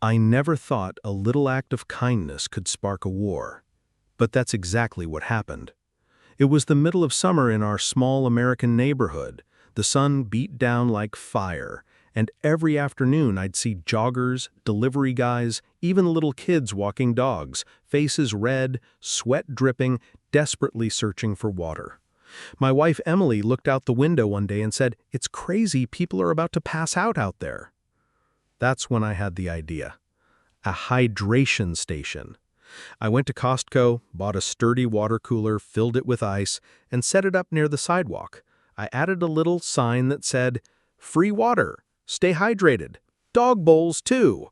I never thought a little act of kindness could spark a war. But that's exactly what happened. It was the middle of summer in our small American neighborhood. The sun beat down like fire, and every afternoon I'd see joggers, delivery guys, even little kids walking dogs, faces red, sweat dripping, desperately searching for water. My wife Emily looked out the window one day and said, "It's crazy, people are about to pass out there." That's when I had the idea. A hydration station. I went to Costco, bought a sturdy water cooler, filled it with ice, and set it up near the sidewalk. I added a little sign that said, "Free water, stay hydrated, dog bowls too."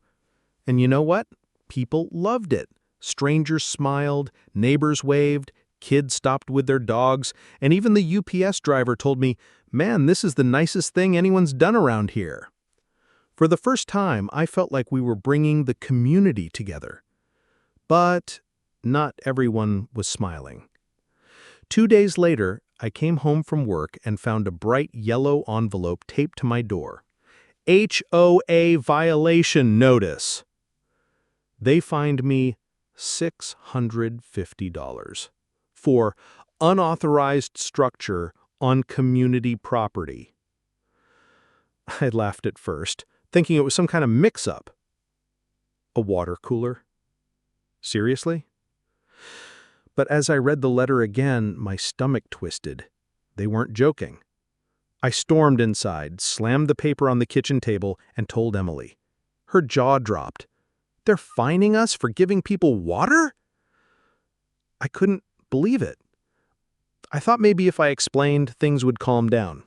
And you know what? People loved it. Strangers smiled, neighbors waved, kids stopped with their dogs, and even the UPS driver told me, "Man, this is the nicest thing anyone's done around here." For the first time, I felt like we were bringing the community together. But not everyone was smiling. 2 days later, I came home from work and found a bright yellow envelope taped to my door. HOA violation notice. They fined me $650 for unauthorized structure on community property. I laughed at first, thinking it was some kind of mix-up. A water cooler? Seriously? But as I read the letter again, my stomach twisted. They weren't joking. I stormed inside, slammed the paper on the kitchen table, and told Emily. Her jaw dropped. "They're fining us for giving people water?" I couldn't believe it. I thought maybe if I explained, things would calm down.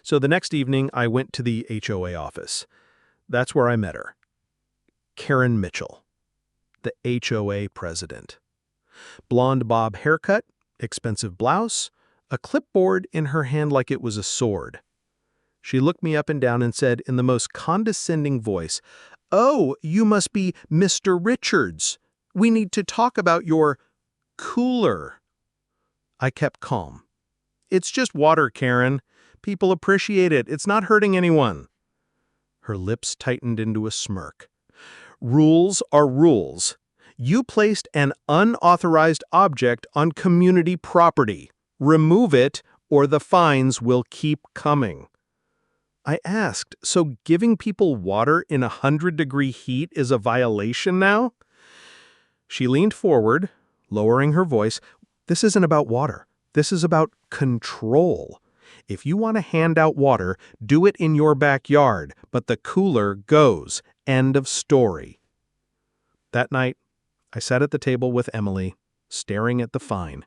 So the next evening, I went to the HOA office. That's where I met her. Karen Mitchell, the HOA president. Blonde bob haircut, expensive blouse, a clipboard in her hand like it was a sword. She looked me up and down and said in the most condescending voice, "Oh, you must be Mr. Richards. We need to talk about your cooler." I kept calm. "It's just water, Karen. People appreciate it. It's not hurting anyone." Her lips tightened into a smirk. "Rules are rules. You placed an unauthorized object on community property. Remove it, or the fines will keep coming." I asked, "So giving people water in 100-degree heat is a violation now?" She leaned forward, lowering her voice. "This isn't about water. This is about control. If you want to hand out water, do it in your backyard, but the cooler goes. End of story." That night, I sat at the table with Emily, staring at the fine.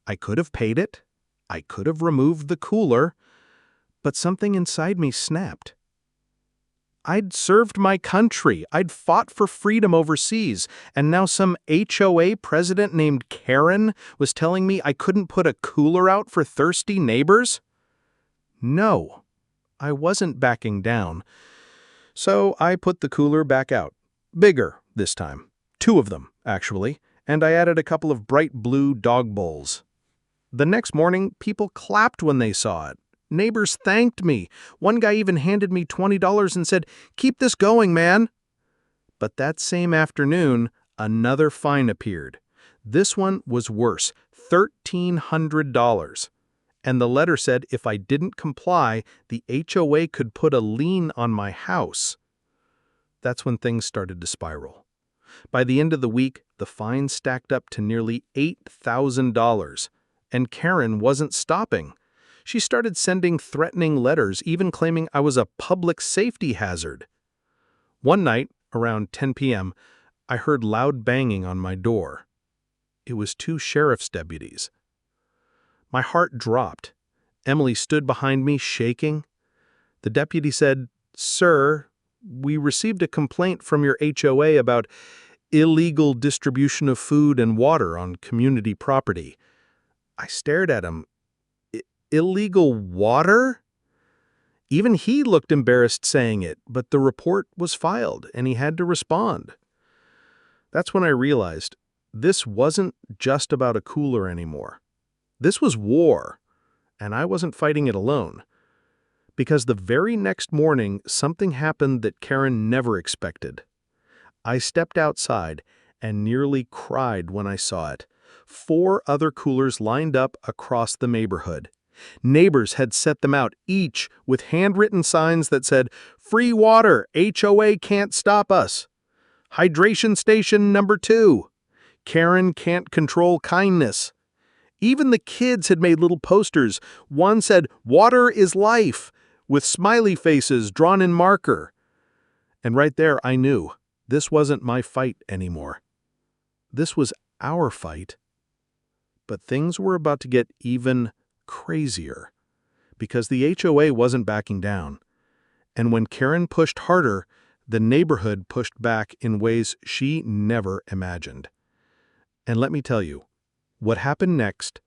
I could have paid it. I could have removed the cooler. But something inside me snapped. I'd served my country. I'd fought for freedom overseas. And now some HOA president named Karen was telling me I couldn't put a cooler out for thirsty neighbors? No, I wasn't backing down. So I put the cooler back out. Bigger this time. 2 of them, actually. And I added a couple of bright blue dog bowls. The next morning, people clapped when they saw it. Neighbors thanked me. One guy even handed me $20 and said, "Keep this going, man." But that same afternoon, another fine appeared. This one was worse, $1,300. And the letter said if I didn't comply, the HOA could put a lien on my house. That's when things started to spiral. By the end of the week, the fine stacked up to nearly $8,000. And Karen wasn't stopping. She started sending threatening letters, even claiming I was a public safety hazard. One night, around 10 p.m., I heard loud banging on my door. It was 2 sheriff's deputies. My heart dropped. Emily stood behind me, shaking. The deputy said, "Sir, we received a complaint from your HOA about illegal distribution of food and water on community property." I stared at him. Illegal water? Even he looked embarrassed saying it, but the report was filed and he had to respond. That's when I realized this wasn't just about a cooler anymore. This was war, and I wasn't fighting it alone. Because the very next morning, something happened that Karen never expected. I stepped outside and nearly cried when I saw it. 4 other coolers lined up across the neighborhood. Neighbors had set them out, each with handwritten signs that said, "Free water, HOA can't stop us." "Hydration station number 2. Karen can't control kindness." Even the kids had made little posters. One said, "Water is life," with smiley faces drawn in marker. And right there I knew this wasn't my fight anymore. This was our fight. But things were about to get even crazier, because the HOA wasn't backing down. And when Karen pushed harder, the neighborhood pushed back in ways she never imagined. And let me tell you, what happened next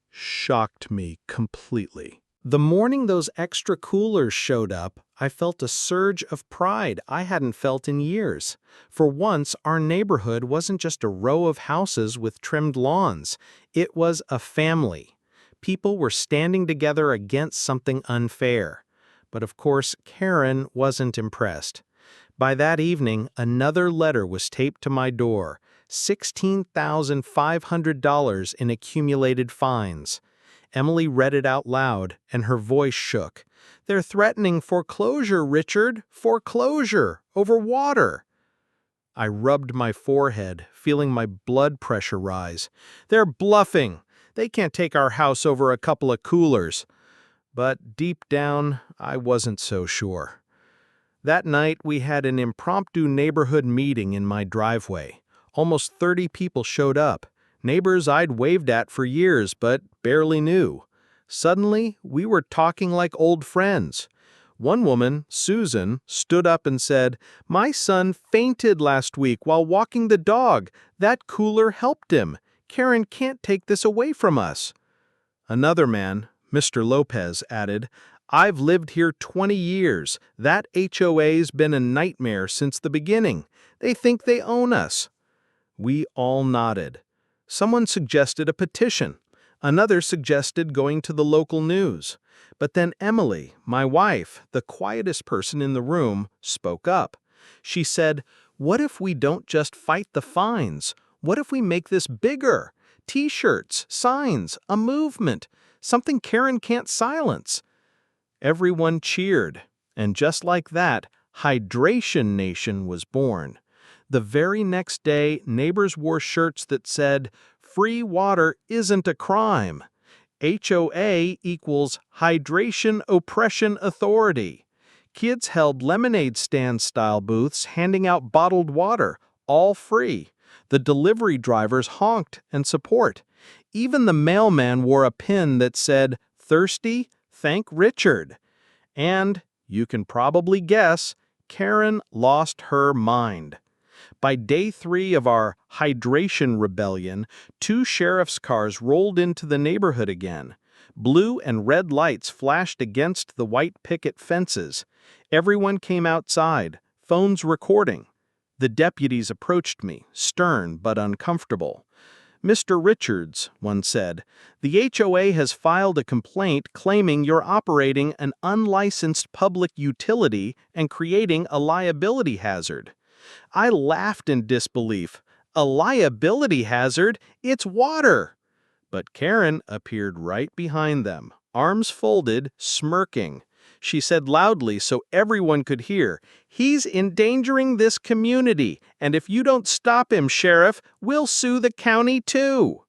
shocked me completely. The morning those extra coolers showed up, I felt a surge of pride I hadn't felt in years. For once, our neighborhood wasn't just a row of houses with trimmed lawns. It was a family. People were standing together against something unfair. But of course, Karen wasn't impressed. By that evening, another letter was taped to my door, $16,500 in accumulated fines. Emily read it out loud, and her voice shook. "They're threatening foreclosure, Richard. Foreclosure. Over water." I rubbed my forehead, feeling my blood pressure rise. "They're bluffing. They can't take our house over a couple of coolers." But deep down, I wasn't so sure. That night, we had an impromptu neighborhood meeting in my driveway. Almost 30 people showed up. Neighbors I'd waved at for years but barely knew. Suddenly, we were talking like old friends. One woman, Susan, stood up and said, "My son fainted last week while walking the dog. That cooler helped him. Karen can't take this away from us." Another man, Mr. Lopez, added, "I've lived here 20 years. That HOA's been a nightmare since the beginning. They think they own us." We all nodded. Someone suggested a petition. Another suggested going to the local news. But then Emily, my wife, the quietest person in the room, spoke up. She said, "What if we don't just fight the fines? What if we make this bigger? T-shirts, signs, a movement, something Karen can't silence." Everyone cheered, and just like that, Hydration Nation was born. The very next day, neighbors wore shirts that said, "Free water isn't a crime. HOA equals Hydration Oppression Authority." Kids held lemonade stand-style booths handing out bottled water, all free. The delivery drivers honked in support. Even the mailman wore a pin that said, "Thirsty? Thank Richard." And, you can probably guess, Karen lost her mind. By day 3 of our hydration rebellion, 2 sheriff's cars rolled into the neighborhood again. Blue and red lights flashed against the white picket fences. Everyone came outside, phones recording. The deputies approached me, stern but uncomfortable. "Mr. Richards," one said, "the HOA has filed a complaint claiming you're operating an unlicensed public utility and creating a liability hazard." I laughed in disbelief. "A liability hazard? It's water!" But Karen appeared right behind them, arms folded, smirking. She said loudly so everyone could hear, "He's endangering this community, and if you don't stop him, Sheriff, we'll sue the county too."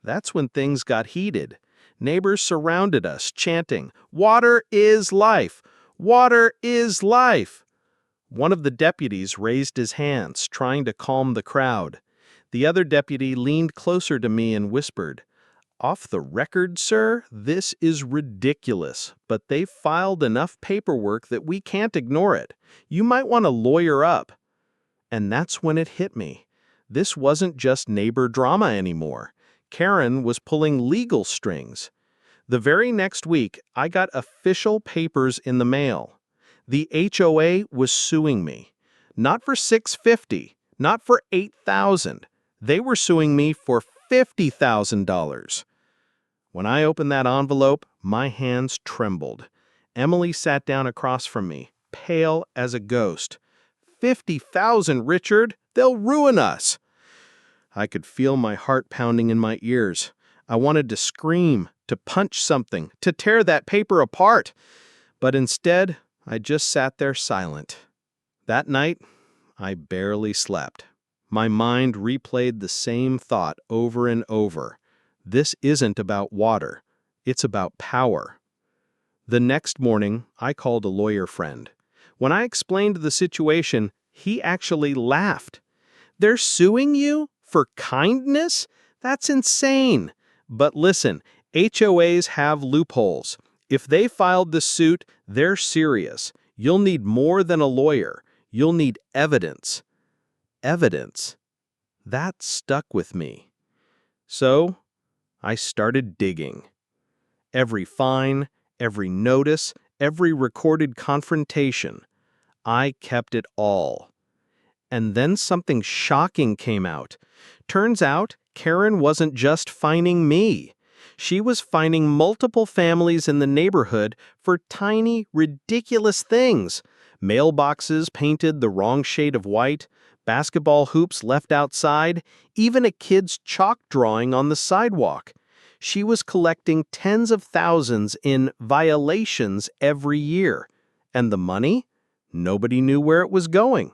That's when things got heated. Neighbors surrounded us, chanting, "Water is life! Water is life!" One of the deputies raised his hands, trying to calm the crowd. The other deputy leaned closer to me and whispered, "Off the record, sir, this is ridiculous, but they've filed enough paperwork that we can't ignore it. You might want to lawyer up." And that's when it hit me. This wasn't just neighbor drama anymore. Karen was pulling legal strings. The very next week, I got official papers in the mail. The HOA was suing me. Not for $650, not for $8,000. They were suing me for $50,000. When I opened that envelope, my hands trembled. Emily sat down across from me, pale as a ghost. $50,000, Richard. They'll ruin us." I could feel my heart pounding in my ears. I wanted to scream, to punch something, to tear that paper apart. But instead, I just sat there silent. That night, I barely slept. My mind replayed the same thought over and over. This isn't about water. It's about power. The next morning, I called a lawyer friend. When I explained the situation, he actually laughed. "They're suing you? For kindness? That's insane." But listen, HOAs have loopholes. If they filed the suit, they're serious. You'll need more than a lawyer. You'll need evidence. Evidence. That stuck with me. So, I started digging. Every fine, every notice, every recorded confrontation. I kept it all. And then something shocking came out. Turns out, Karen wasn't just fining me. She was fining multiple families in the neighborhood for tiny, ridiculous things. Mailboxes painted the wrong shade of white, basketball hoops left outside, even a kid's chalk drawing on the sidewalk. She was collecting tens of thousands in violations every year. And the money? Nobody knew where it was going.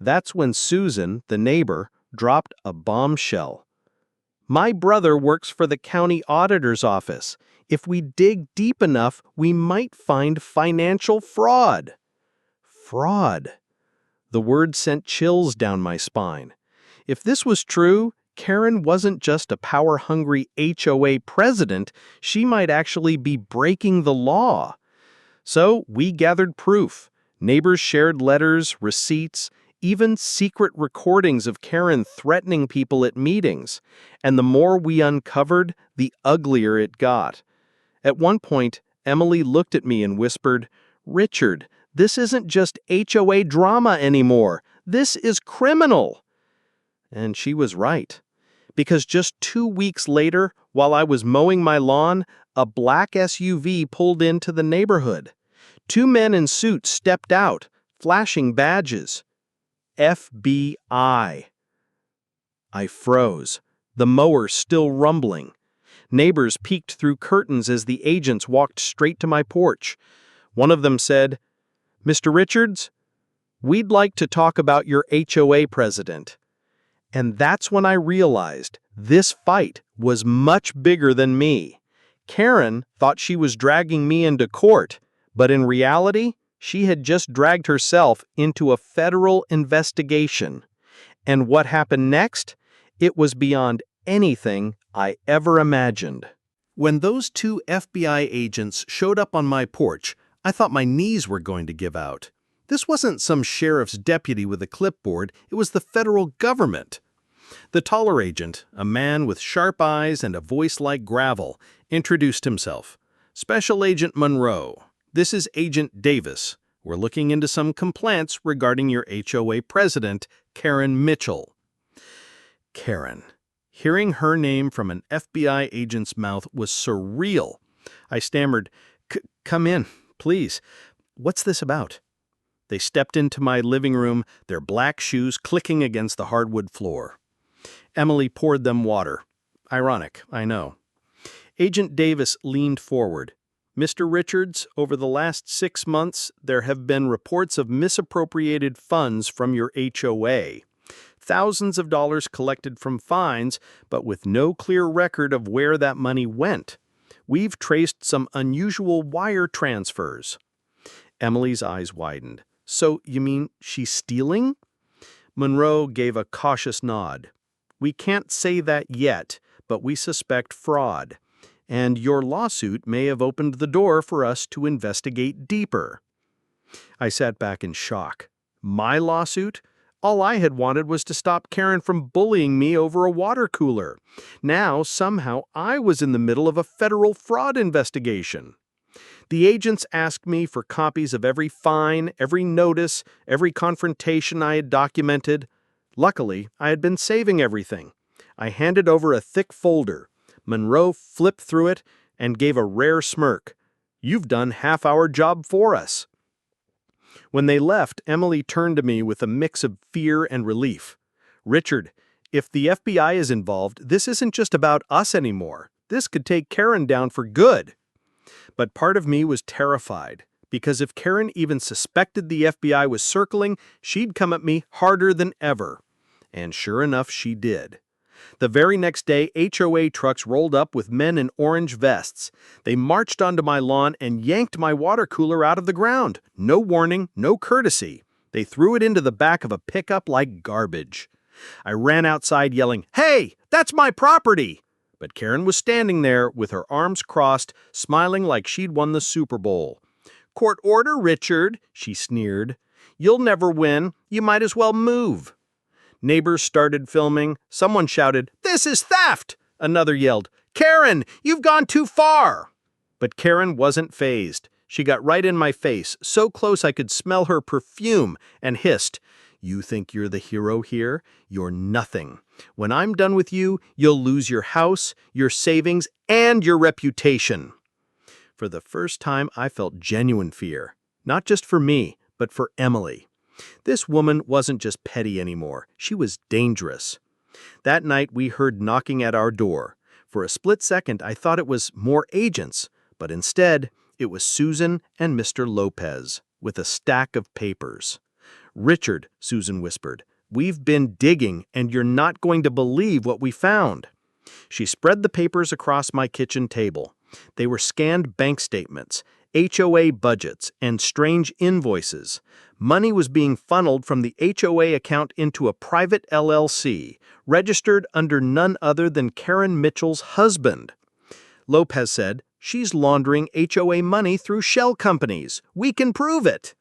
That's when Susan, the neighbor, dropped a bombshell. "My brother works for the county auditor's office. If we dig deep enough, we might find financial fraud." Fraud. The word sent chills down my spine. If this was true, Karen wasn't just a power-hungry HOA president, she might actually be breaking the law. So we gathered proof. Neighbors shared letters, receipts, even secret recordings of Karen threatening people at meetings. And the more we uncovered, the uglier it got. At one point, Emily looked at me and whispered, "Richard, this isn't just HOA drama anymore. This is criminal." And she was right. Because just 2 weeks later, while I was mowing my lawn, a black SUV pulled into the neighborhood. 2 men in suits stepped out, flashing badges. FBI. I froze, the mower still rumbling. Neighbors peeked through curtains as the agents walked straight to my porch. One of them said, "Mr. Richards, we'd like to talk about your HOA president." And that's when I realized this fight was much bigger than me. Karen thought she was dragging me into court, but in reality, she had just dragged herself into a federal investigation. And what happened next? It was beyond anything I ever imagined. When those 2 FBI agents showed up on my porch, I thought my knees were going to give out. This wasn't some sheriff's deputy with a clipboard, it was the federal government. The taller agent, a man with sharp eyes and a voice like gravel, introduced himself. "Special Agent Monroe. This is Agent Davis. We're looking into some complaints regarding your HOA president, Karen Mitchell." Karen. Hearing her name from an FBI agent's mouth was surreal. I stammered, "Come in, please. What's this about?" They stepped into my living room, their black shoes clicking against the hardwood floor. Emily poured them water. Ironic, I know. Agent Davis leaned forward. "Mr. Richards, over the last 6 months, there have been reports of misappropriated funds from your HOA. Thousands of dollars collected from fines, but with no clear record of where that money went. We've traced some unusual wire transfers." Emily's eyes widened. "So, you mean she's stealing?" Monroe gave a cautious nod. "We can't say that yet, but we suspect fraud. And your lawsuit may have opened the door for us to investigate deeper." I sat back in shock. My lawsuit? All I had wanted was to stop Karen from bullying me over a water cooler. Now, somehow, I was in the middle of a federal fraud investigation. The agents asked me for copies of every fine, every notice, every confrontation I had documented. Luckily, I had been saving everything. I handed over a thick folder. Monroe flipped through it and gave a rare smirk. "You've done half our job for us." When they left, Emily turned to me with a mix of fear and relief. "Richard, if the FBI is involved, this isn't just about us anymore. This could take Karen down for good." But part of me was terrified, because if Karen even suspected the FBI was circling, she'd come at me harder than ever. And sure enough, she did. The very next day, HOA trucks rolled up with men in orange vests. They marched onto my lawn and yanked my water cooler out of the ground. No warning, no courtesy. They threw it into the back of a pickup like garbage. I ran outside yelling, "Hey, that's my property!" But Karen was standing there with her arms crossed, smiling like she'd won the Super Bowl. "Court order, Richard," she sneered. "You'll never win. You might as well move." Neighbors started filming. Someone shouted, "This is theft!" Another yelled, "Karen, you've gone too far!" But Karen wasn't fazed. She got right in my face, so close I could smell her perfume, and hissed, "You think you're the hero here? You're nothing. When I'm done with you, you'll lose your house, your savings, and your reputation." For the first time, I felt genuine fear. Not just for me, but for Emily. This woman wasn't just petty anymore. She was dangerous. That night, we heard knocking at our door. For a split second, I thought it was more agents, but instead, it was Susan and Mr. Lopez with a stack of papers. "Richard," Susan whispered, "we've been digging, and you're not going to believe what we found." She spread the papers across my kitchen table. They were scanned bank statements, HOA budgets, and strange invoices. Money was being funneled from the HOA account into a private LLC, registered under none other than Karen Mitchell's husband. Lopez said, "She's laundering HOA money through shell companies. We can prove it."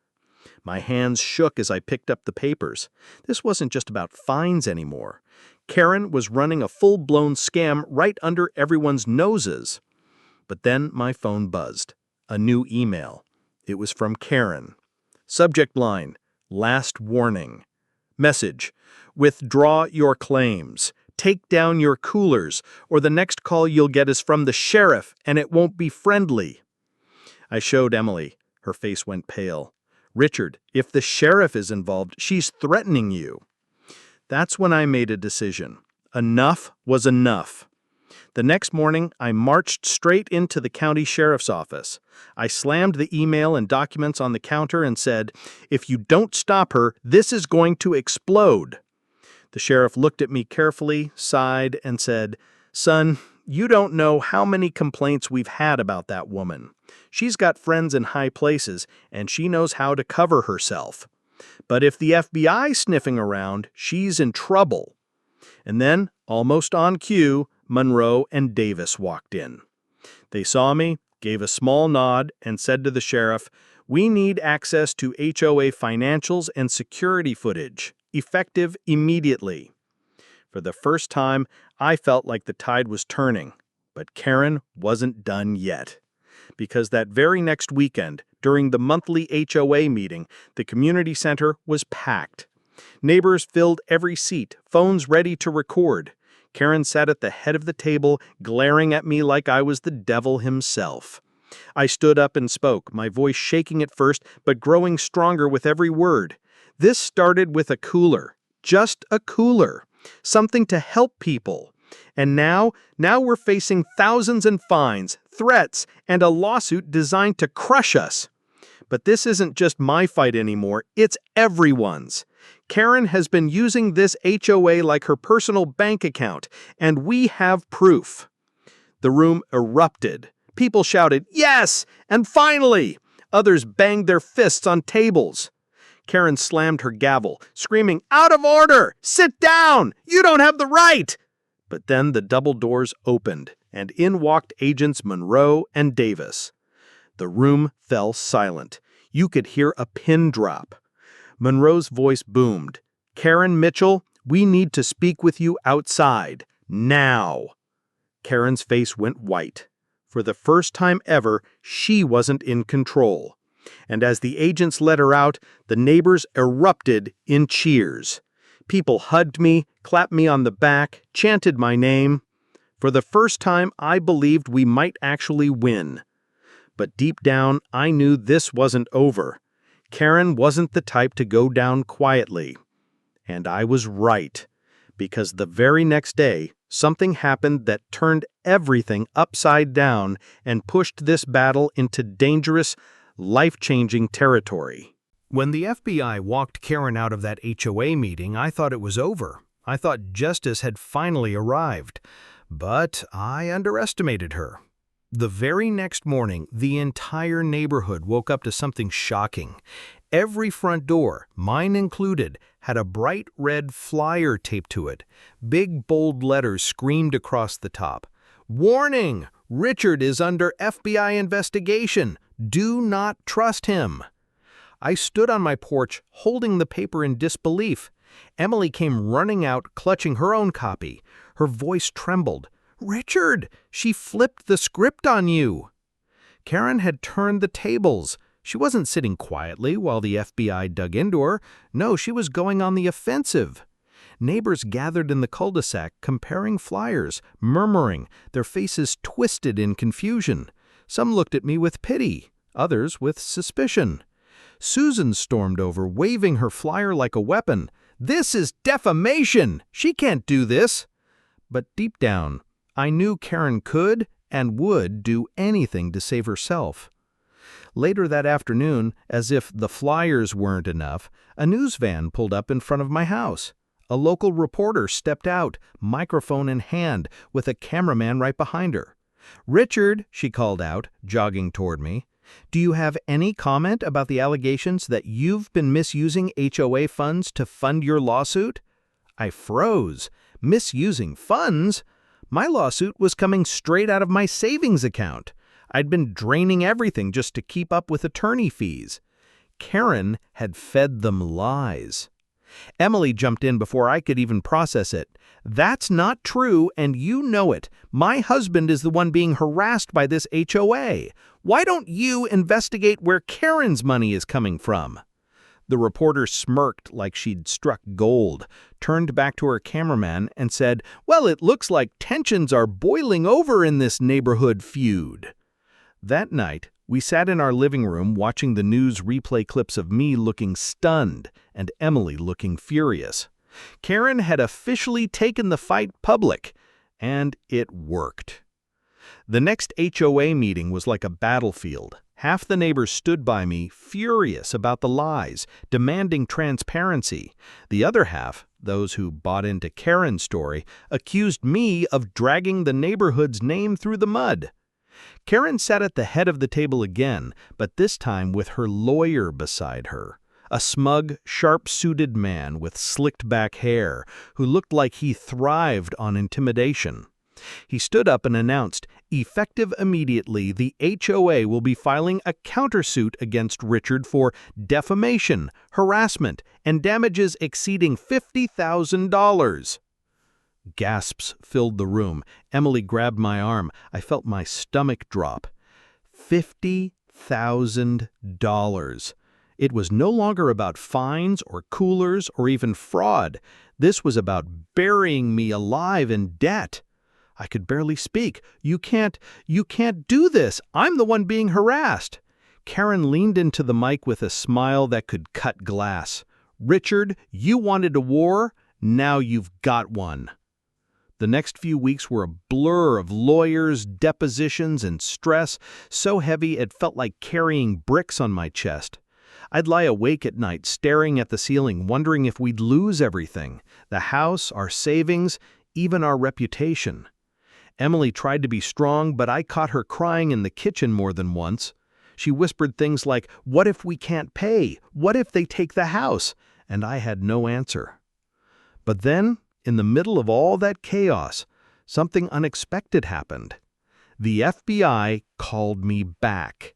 My hands shook as I picked up the papers. This wasn't just about fines anymore. Karen was running a full-blown scam right under everyone's noses. But then my phone buzzed. A new email. It was from Karen. Subject line, "Last warning." Message, "Withdraw your claims. Take down your coolers, or the next call you'll get is from the sheriff, and it won't be friendly." I showed Emily. Her face went pale. "Richard, if the sheriff is involved, she's threatening you." That's when I made a decision. Enough was enough. The next morning, I marched straight into the county sheriff's office. I slammed the email and documents on the counter and said, "If you don't stop her, this is going to explode." The sheriff looked at me carefully, sighed, and said, "Son, you don't know how many complaints we've had about that woman. She's got friends in high places, and she knows how to cover herself. But if the FBI's sniffing around, she's in trouble." And then, almost on cue, Monroe and Davis walked in. They saw me, gave a small nod, and said to the sheriff, "We need access to HOA financials and security footage, effective immediately." For the first time, I felt like the tide was turning, but Karen wasn't done yet. Because that very next weekend, during the monthly HOA meeting, the community center was packed. Neighbors filled every seat, phones ready to record. Karen sat at the head of the table, glaring at me like I was the devil himself. I stood up and spoke, my voice shaking at first, but growing stronger with every word. This started with a cooler. Just a cooler. Something to help people. And now we're facing thousands in fines, threats, and a lawsuit designed to crush us. But this isn't just my fight anymore, it's everyone's. Karen has been using this HOA like her personal bank account, and we have proof. The room erupted. People shouted, "Yes!" and "Finally!" Others banged their fists on tables. Karen slammed her gavel, screaming, "Out of order! Sit down! You don't have the right!" But then the double doors opened, and in walked agents Monroe and Davis. The room fell silent. You could hear a pin drop. Monroe's voice boomed. "Karen Mitchell, we need to speak with you outside. Now." Karen's face went white. For the first time ever, she wasn't in control. And as the agents let her out, the neighbors erupted in cheers. People hugged me, clapped me on the back, chanted my name. For the first time, I believed we might actually win. But deep down, I knew this wasn't over. Karen wasn't the type to go down quietly. And I was right, because the very next day, something happened that turned everything upside down and pushed this battle into dangerous, life-changing territory. When the FBI walked Karen out of that HOA meeting, I thought it was over. I thought justice had finally arrived. But I underestimated her. The very next morning, the entire neighborhood woke up to something shocking. Every front door, mine included, had a bright red flyer taped to it. Big bold letters screamed across the top. "Warning! Richard is under FBI investigation. Do not trust him." I stood on my porch, holding the paper in disbelief. Emily came running out, clutching her own copy. Her voice trembled. "Richard, she flipped the script on you." Karen had turned the tables. She wasn't sitting quietly while the FBI dug into her. No, she was going on the offensive. Neighbors gathered in the cul-de-sac, comparing flyers, murmuring, their faces twisted in confusion. Some looked at me with pity, others with suspicion. Susan stormed over, waving her flyer like a weapon. "This is defamation! She can't do this!" But deep down, I knew Karen could and would do anything to save herself. Later that afternoon, as if the flyers weren't enough, a news van pulled up in front of my house. A local reporter stepped out, microphone in hand, with a cameraman right behind her. "Richard," she called out, jogging toward me, "do you have any comment about the allegations that you've been misusing HOA funds to fund your lawsuit?" I froze. Misusing funds? My lawsuit was coming straight out of my savings account. I'd been draining everything just to keep up with attorney fees. Karen had fed them lies. Emily jumped in before I could even process it. "That's not true, and you know it. My husband is the one being harassed by this HOA. Why don't you investigate where Karen's money is coming from?" The reporter smirked like she'd struck gold, turned back to her cameraman, and said, "Well, it looks like tensions are boiling over in this neighborhood feud." That night, we sat in our living room watching the news replay clips of me looking stunned and Emily looking furious. Karen had officially taken the fight public, and it worked. The next HOA meeting was like a battlefield. Half the neighbors stood by me, furious about the lies, demanding transparency. The other half, those who bought into Karen's story, accused me of dragging the neighborhood's name through the mud. Karen sat at the head of the table again, but this time with her lawyer beside her. A smug, sharp-suited man with slicked-back hair who looked like he thrived on intimidation. He stood up and announced, "Effective immediately, the HOA will be filing a countersuit against Richard for defamation, harassment, and damages exceeding $50,000. Gasps filled the room. Emily grabbed my arm. I felt my stomach drop. $50,000. It was no longer about fines or coolers or even fraud. This was about burying me alive in debt. I could barely speak. You can't do this. I'm the one being harassed." Karen leaned into the mic with a smile that could cut glass. "Richard, you wanted a war. Now you've got one." The next few weeks were a blur of lawyers, depositions, and stress, so heavy it felt like carrying bricks on my chest. I'd lie awake at night staring at the ceiling, wondering if we'd lose everything: the house, our savings, even our reputation. Emily tried to be strong, but I caught her crying in the kitchen more than once. She whispered things like, "What if we can't pay? What if they take the house?" And I had no answer. But then, in the middle of all that chaos, something unexpected happened. The FBI called me back.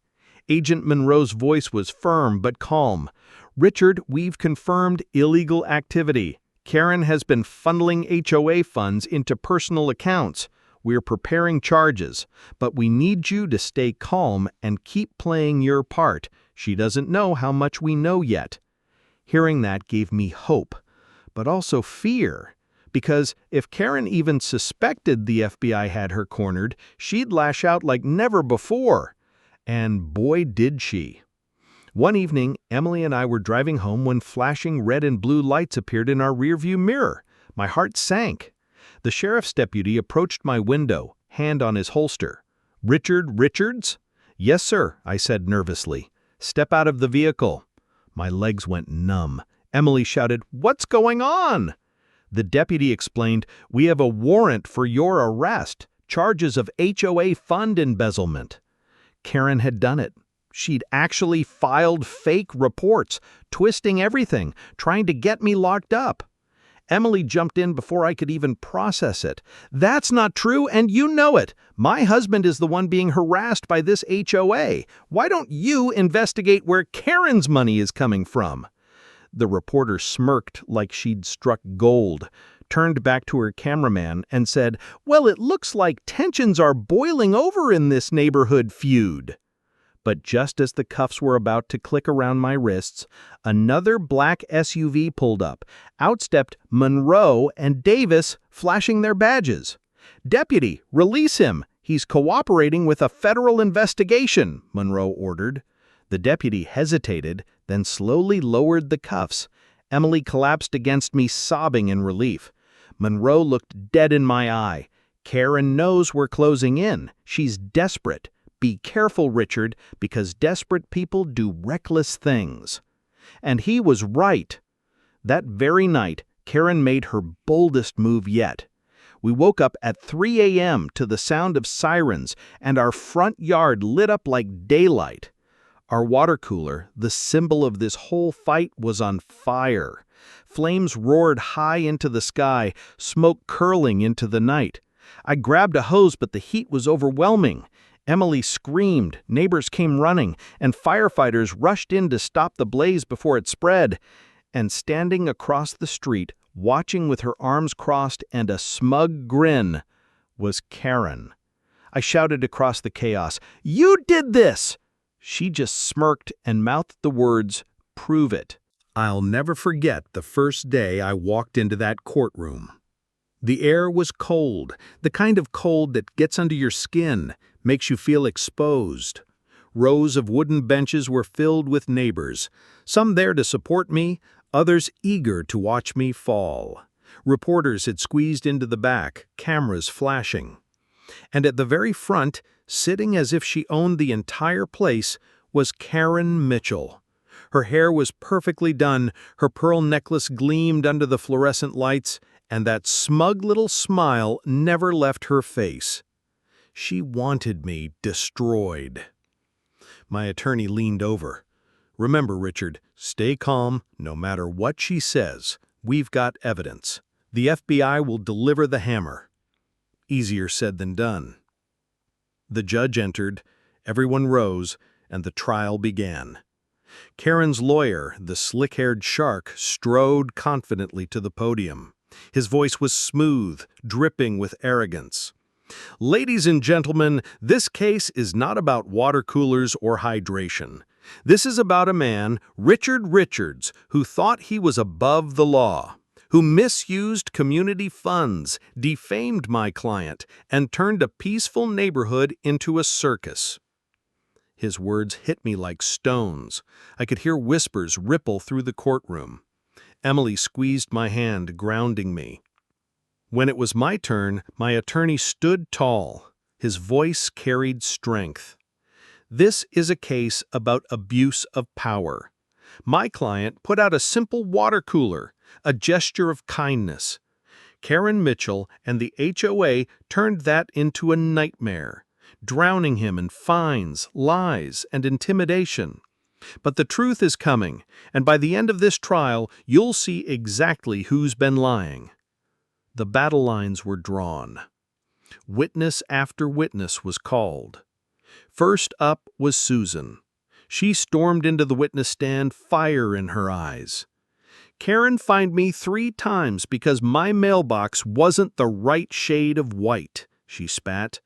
Agent Monroe's voice was firm but calm. "Richard, we've confirmed illegal activity. Karen has been funneling HOA funds into personal accounts. We're preparing charges, but we need you to stay calm and keep playing your part. She doesn't know how much we know yet." Hearing that gave me hope, but also fear. Because if Karen even suspected the FBI had her cornered, she'd lash out like never before. And boy, did she. One evening, Emily and I were driving home when flashing red and blue lights appeared in our rearview mirror. My heart sank. The sheriff's deputy approached my window, hand on his holster. "Richard Richards?" "Yes, sir," I said nervously. "Step out of the vehicle." My legs went numb. Emily shouted, "What's going on?" The deputy explained, "We have a warrant for your arrest, charges of HOA fund embezzlement." Karen had done it. She'd actually filed fake reports, twisting everything, trying to get me locked up. Emily jumped in before I could even process it. "That's not true, and you know it. My husband is the one being harassed by this HOA. Why don't you investigate where Karen's money is coming from?" The reporter smirked like she'd struck gold, turned back to her cameraman, and said, "Well, it looks like tensions are boiling over in this neighborhood feud." But just as the cuffs were about to click around my wrists, another black SUV pulled up. Out stepped Monroe and Davis, flashing their badges. "Deputy, release him. He's cooperating with a federal investigation," Monroe ordered. The deputy hesitated, then slowly lowered the cuffs. Emily collapsed against me, sobbing in relief. Monroe looked dead in my eye. "Karen knows we're closing in. She's desperate. Be careful, Richard, because desperate people do reckless things." And he was right. That very night, Karen made her boldest move yet. We woke up at 3 a.m. to the sound of sirens, and our front yard lit up like daylight. Our water cooler, the symbol of this whole fight, was on fire. Flames roared high into the sky, smoke curling into the night. I grabbed a hose, but the heat was overwhelming. Emily screamed, neighbors came running, and firefighters rushed in to stop the blaze before it spread. And standing across the street, watching with her arms crossed and a smug grin, was Karen. I shouted across the chaos, "You did this!" She just smirked and mouthed the words, "Prove it." I'll never forget the first day I walked into that courtroom. The air was cold, the kind of cold that gets under your skin, makes you feel exposed. Rows of wooden benches were filled with neighbors, some there to support me, others eager to watch me fall. Reporters had squeezed into the back, cameras flashing. And at the very front, sitting as if she owned the entire place, was Karen Mitchell. Her hair was perfectly done, her pearl necklace gleamed under the fluorescent lights, and that smug little smile never left her face. She wanted me destroyed. My attorney leaned over. "Remember, Richard, stay calm, no matter what she says. We've got evidence. The FBI will deliver the hammer." Easier said than done. The judge entered, everyone rose, and the trial began. Karen's lawyer, the slick-haired shark, strode confidently to the podium. His voice was smooth, dripping with arrogance. "Ladies and gentlemen, this case is not about water coolers or hydration. This is about a man, Richard Richards, who thought he was above the law, who misused community funds, defamed my client, and turned a peaceful neighborhood into a circus." His words hit me like stones. I could hear whispers ripple through the courtroom. Emily squeezed my hand, grounding me. When it was my turn, my attorney stood tall. His voice carried strength. "This is a case about abuse of power. My client put out a simple water cooler, a gesture of kindness. Karen Mitchell and the HOA turned that into a nightmare, drowning him in fines, lies, and intimidation. But the truth is coming, and by the end of this trial, you'll see exactly who's been lying." The battle lines were drawn. Witness after witness was called. First up was Susan. She stormed into the witness stand, fire in her eyes. "Karen fined me 3 times because my mailbox wasn't the right shade of white," she spat.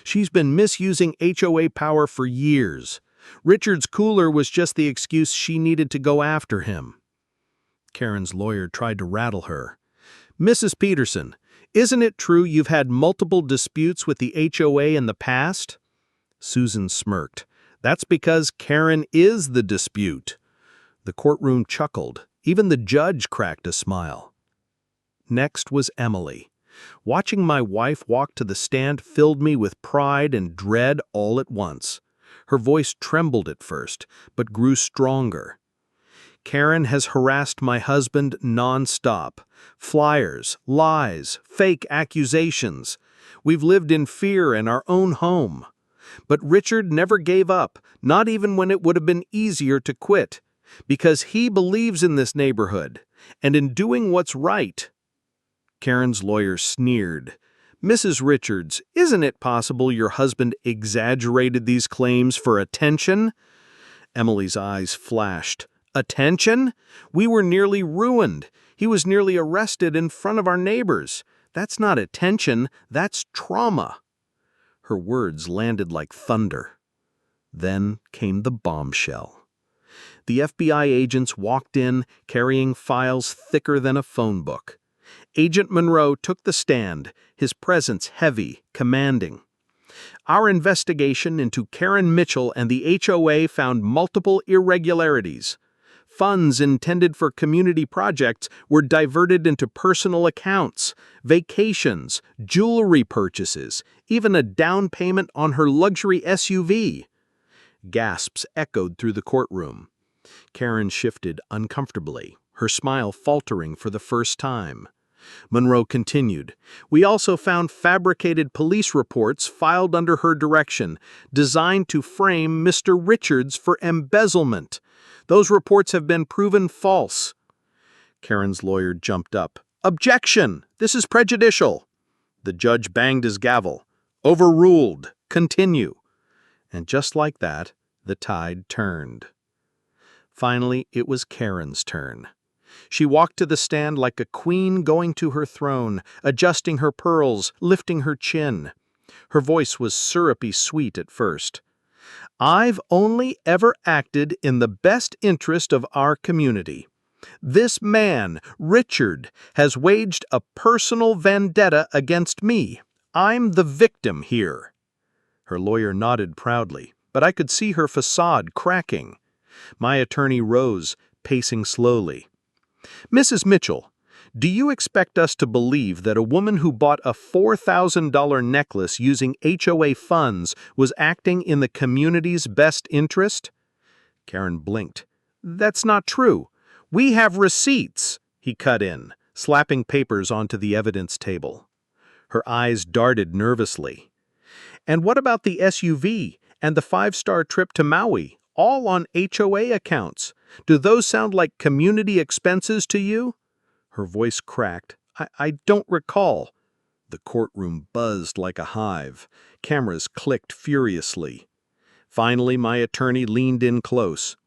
"She's been misusing HOA power for years. Richard's cooler was just the excuse she needed to go after him." Karen's lawyer tried to rattle her. "Mrs. Peterson, isn't it true you've had multiple disputes with the HOA in the past?" Susan smirked. That's because Karen is the dispute. The courtroom chuckled. Even the judge cracked a smile. Next was Emily. Watching my wife walk to the stand filled me with pride and dread all at once. Her voice trembled at first, but grew stronger. Karen has harassed my husband non-stop. Flyers, lies, fake accusations. We've lived in fear in our own home. But Richard never gave up, not even when it would have been easier to quit, because he believes in this neighborhood and in doing what's right. Karen's lawyer sneered. "Mrs. Richards, isn't it possible your husband exaggerated these claims for attention?" Emily's eyes flashed. "Attention? We were nearly ruined. He was nearly arrested in front of our neighbors. That's not attention, that's trauma." Her words landed like thunder. Then came the bombshell. The FBI agents walked in, carrying files thicker than a phone book. Agent Monroe took the stand, his presence heavy, commanding. "Our investigation into Karen Mitchell and the HOA found multiple irregularities. Funds intended for community projects were diverted into personal accounts, vacations, jewelry purchases, even a down payment on her luxury SUV. Gasps echoed through the courtroom. Karen shifted uncomfortably, her smile faltering for the first time. Monroe continued, "We also found fabricated police reports filed under her direction, designed to frame Mr. Richards for embezzlement. Those reports have been proven false." Karen's lawyer jumped up. "Objection! This is prejudicial." The judge banged his gavel. "Overruled. Continue." And just like that, the tide turned. Finally, it was Karen's turn. She walked to the stand like a queen going to her throne, adjusting her pearls, lifting her chin. Her voice was syrupy sweet at first. "I've only ever acted in the best interest of our community. This man, Richard, has waged a personal vendetta against me. I'm the victim here." Her lawyer nodded proudly, but I could see her facade cracking. My attorney rose, pacing slowly. "Mrs. Mitchell, do you expect us to believe that a woman who bought a $4,000 necklace using HOA funds was acting in the community's best interest?" Karen blinked. "That's not true. We have receipts," he cut in, slapping papers onto the evidence table. Her eyes darted nervously. "And what about the SUV and the 5-star trip to Maui, all on HOA accounts? Do those sound like community expenses to you?" Her voice cracked. I don't recall." The courtroom buzzed like a hive. Cameras clicked furiously. Finally, my attorney leaned in close.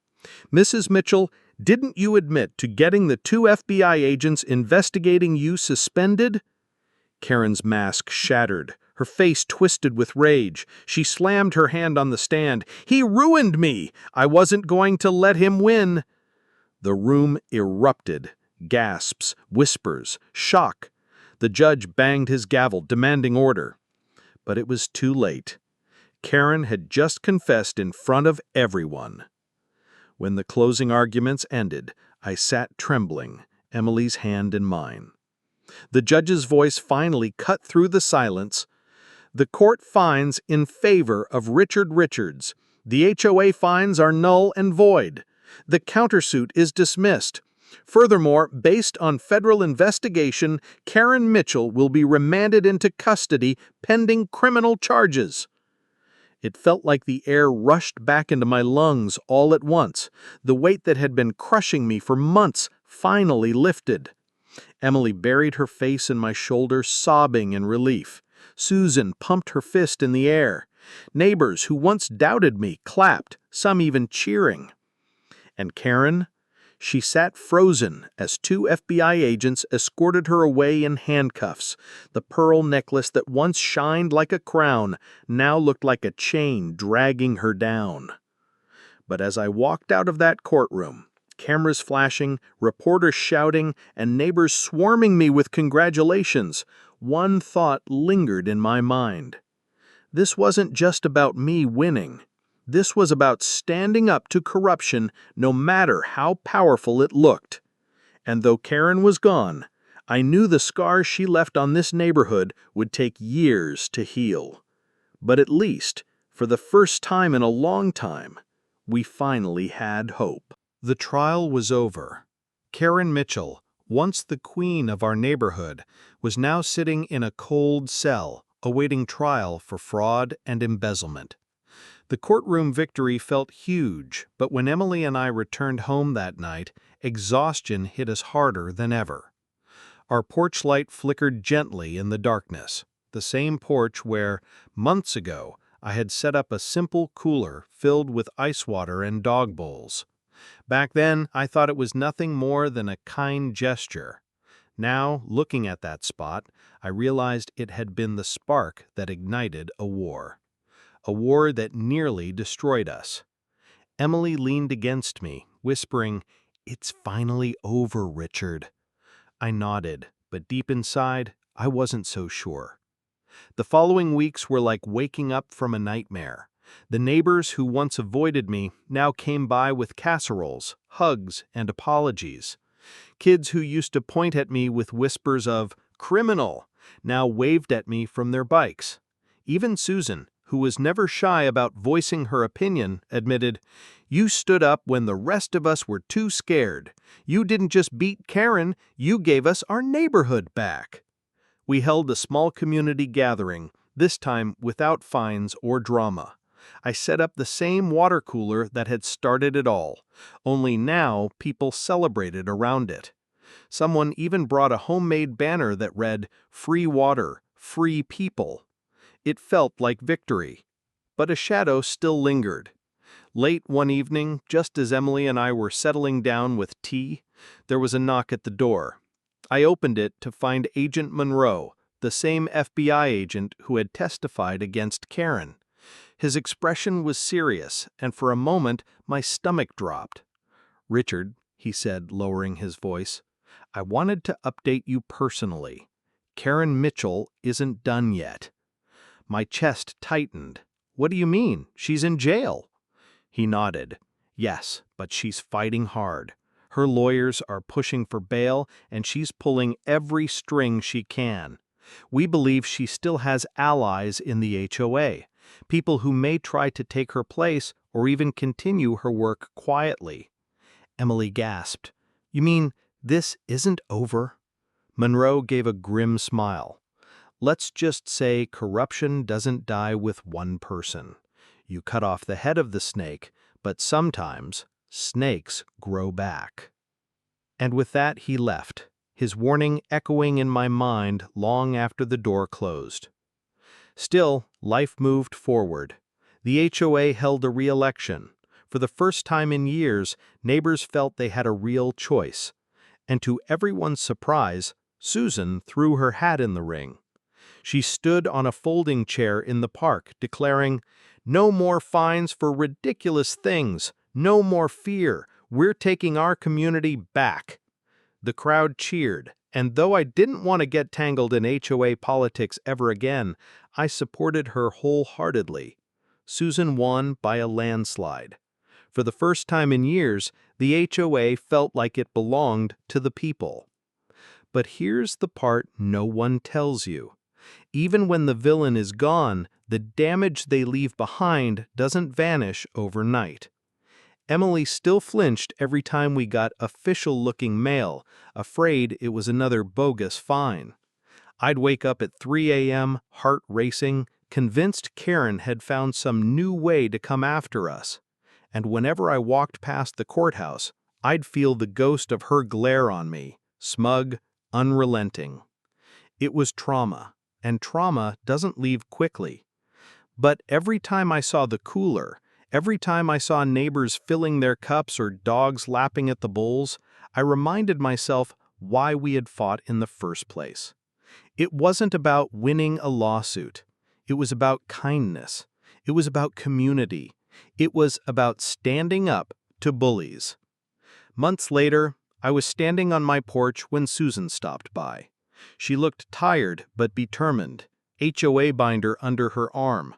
"Mrs. Mitchell, didn't you admit to getting the 2 FBI agents investigating you suspended?" Karen's mask shattered. Her face twisted with rage. She slammed her hand on the stand. "He ruined me! I wasn't going to let him win!" The room erupted. Gasps, whispers, shock. The judge banged his gavel, demanding order. But it was too late. Karen had just confessed in front of everyone. When the closing arguments ended, I sat trembling, Emily's hand in mine. The judge's voice finally cut through the silence. "The court finds in favor of Richard Richards. The HOA fines are null and void. The countersuit is dismissed. Furthermore, based on federal investigation, Karen Mitchell will be remanded into custody pending criminal charges." It felt like the air rushed back into my lungs all at once. The weight that had been crushing me for months finally lifted. Emily buried her face in my shoulder, sobbing in relief. Susan pumped her fist in the air. Neighbors who once doubted me clapped, some even cheering. And Karen? She sat frozen as 2 FBI agents escorted her away in handcuffs. The pearl necklace that once shined like a crown now looked like a chain dragging her down. But as I walked out of that courtroom, cameras flashing, reporters shouting, and neighbors swarming me with congratulations, one thought lingered in my mind. This wasn't just about me winning. This was about standing up to corruption no matter how powerful it looked. And though Karen was gone, I knew the scars she left on this neighborhood would take years to heal. But at least, for the first time in a long time, we finally had hope. The trial was over. Karen Mitchell, once the queen of our neighborhood, was now sitting in a cold cell, awaiting trial for fraud and embezzlement. The courtroom victory felt huge, but when Emily and I returned home that night, exhaustion hit us harder than ever. Our porch light flickered gently in the darkness, the same porch where, months ago, I had set up a simple cooler filled with ice water and dog bowls. Back then, I thought it was nothing more than a kind gesture. Now, looking at that spot, I realized it had been the spark that ignited a war. A war that nearly destroyed us. Emily leaned against me, whispering, "It's finally over, Richard." I nodded, but deep inside, I wasn't so sure. The following weeks were like waking up from a nightmare. The neighbors who once avoided me now came by with casseroles, hugs, and apologies. Kids who used to point at me with whispers of "criminal" now waved at me from their bikes. Even Susan, who was never shy about voicing her opinion, admitted, "You stood up when the rest of us were too scared. You didn't just beat Karen, you gave us our neighborhood back." We held a small community gathering, this time without fines or drama. I set up the same water cooler that had started it all, only now people celebrated around it. Someone even brought a homemade banner that read, "Free water, free people." It felt like victory, but a shadow still lingered. Late one evening, just as Emily and I were settling down with tea, there was a knock at the door. I opened it to find Agent Monroe, the same FBI agent who had testified against Karen. His expression was serious, and for a moment my stomach dropped. "Richard," he said, lowering his voice, "I wanted to update you personally. Karen Mitchell isn't done yet." My chest tightened. "What do you mean? She's in jail." He nodded. "Yes, but she's fighting hard. Her lawyers are pushing for bail, and she's pulling every string she can. We believe she still has allies in the HOA, people who may try to take her place or even continue her work quietly." Emily gasped. "You mean this isn't over?" Monroe gave a grim smile. "Let's just say corruption doesn't die with one person. You cut off the head of the snake, but sometimes snakes grow back." And with that he left, his warning echoing in my mind long after the door closed. Still, life moved forward. The HOA held a re-election. For the first time in years, neighbors felt they had a real choice. And to everyone's surprise, Susan threw her hat in the ring. She stood on a folding chair in the park, declaring, "No more fines for ridiculous things. No more fear. We're taking our community back." The crowd cheered, and though I didn't want to get tangled in HOA politics ever again, I supported her wholeheartedly. Susan won by a landslide. For the first time in years, the HOA felt like it belonged to the people. But here's the part no one tells you. Even when the villain is gone, the damage they leave behind doesn't vanish overnight. Emily still flinched every time we got official-looking mail, afraid it was another bogus fine. I'd wake up at 3 a.m., heart racing, convinced Karen had found some new way to come after us. And whenever I walked past the courthouse, I'd feel the ghost of her glare on me, smug, unrelenting. It was trauma, and trauma doesn't leave quickly. But every time I saw the cooler, every time I saw neighbors filling their cups or dogs lapping at the bowls, I reminded myself why we had fought in the first place. It wasn't about winning a lawsuit. It was about kindness. It was about community. It was about standing up to bullies. Months later, I was standing on my porch when Susan stopped by. She looked tired but determined, HOA binder under her arm.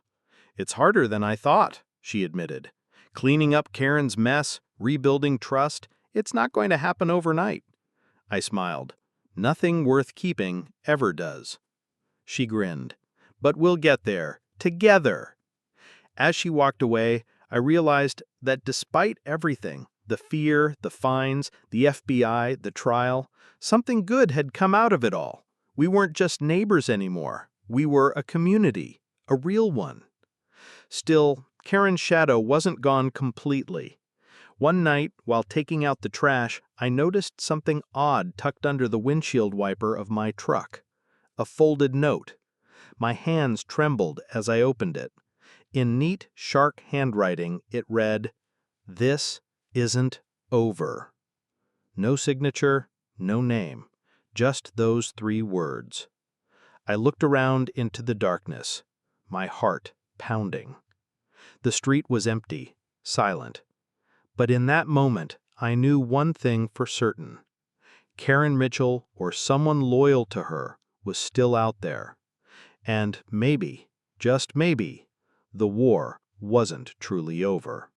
"It's harder than I thought," she admitted. "Cleaning up Karen's mess, rebuilding trust, it's not going to happen overnight." I smiled. "Nothing worth keeping ever does." She grinned. "But we'll get there, together." As she walked away, I realized that despite everything, the fear, the fines, the FBI, the trial, something good had come out of it all. We weren't just neighbors anymore. We were a community, a real one. Still, Karen's shadow wasn't gone completely. One night, while taking out the trash, I noticed something odd tucked under the windshield wiper of my truck. A folded note. My hands trembled as I opened it. In neat, sharp handwriting, it read, "This isn't over." No signature, no name, just those 3 words. I looked around into the darkness, my heart pounding. The street was empty, silent. But in that moment, I knew one thing for certain. Karen Mitchell, or someone loyal to her, was still out there. And maybe, just maybe, the war wasn't truly over.